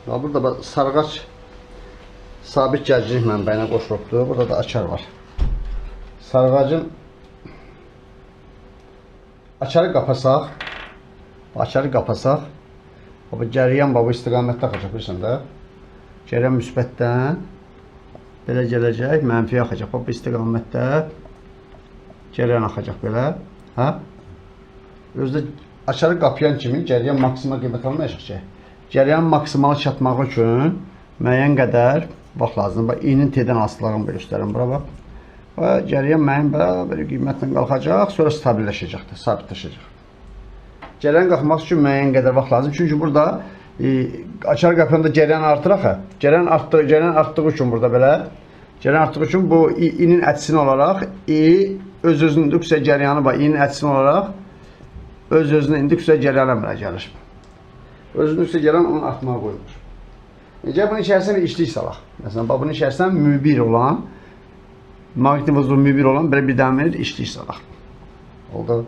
Burada sarğac sabit gərginlik mənbəyinə qoşulubdur. Burada da açar var. Sarğacın açarı qapasaq, bu cəryan bu istiqamətdə axacaq, bilirsən də. Cəryan müsbətdən belə gələcək, mənfiyə axacaq. Bu istiqamətdə cəryan axacaq belə. Hə? Özdə açarı qapayan kimi cəryan maksimal qiymət almayacaq ki. Cəryan maksimal çatmağı üçün müəyyən qədər vaxt lazımdır. Bax, iyinin T'dən asılılığını göstərim bura bax. Və cəryan müəyyən belə qiymətlə qalxacaq, sonra stabilləşəcəkdir, sabitləşəcək. Cəryan qalxmaq üçün müəyyən qədər vaxt lazım. Çünki burada açar qapıyanda cəryan artır axı. Cəryan artdığı üçün burada belə. Cəryan artdığı üçün bu inin ətsin olaraq öz-özünün indüksiya cəryanı var. İnin ətsin olaraq öz-özünün indüksiya cəryanı əmələ gəlir. Öz-özünün indüksiya cəryanı onun artmağa qoyulur. Bunun içərisində bir işlik salaq. Məsələn, bunun içərisində mübir olan, maqnit vurduğu mübir olan belə bir dənə işlik salaq. Oldu.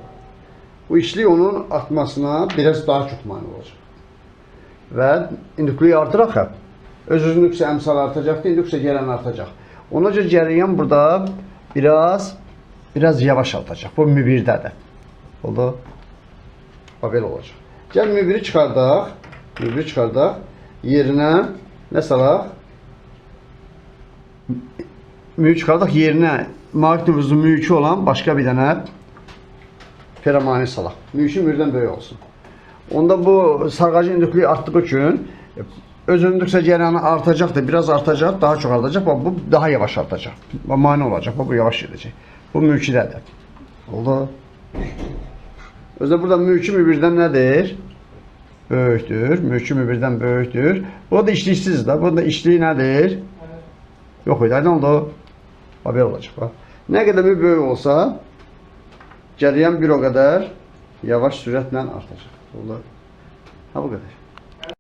Bu işlik onun artmasına biraz daha çox mani olacaq. Və indüksiya artır axı. Öz-özünün indüksiya əmsal artacaqdır, indüksiya cəryanı artacaq. Ona görə cəryan burada biraz yavaş artacaq. Bu mübirdədir. Oldu. Belə olacaq. Gəl mübiri çıxardaq. Yerinə nə salaq? Müyü çıxardaq, yerinə maqnit vurduğu müyükü olan başqa bir dənə feramani salaq. Müyükü müyürdən böyük olsun. Onda bu sarğacın indüklüyü artdığı üçün öz indüksiya cəryanı artacaqdır, biraz artacaq, daha çox artacaq. Bu daha yavaş artacaq. Mani olacaq, bu yavaş gedəcək. Bu mülkidədir. Oldu. Özdə burada mülkü mübirdən nədir? Böyükdür. Mülkü mübirdən böyükdür. Bu da işliksiz də. Bu da işliyi nədir? Yox idi. Aydın oldu. Belə olacaq. Nə qədər böyük olsa, cəryan bir o qədər yavaş sürətlə artacaq. Oldu. Ha, bu qədər.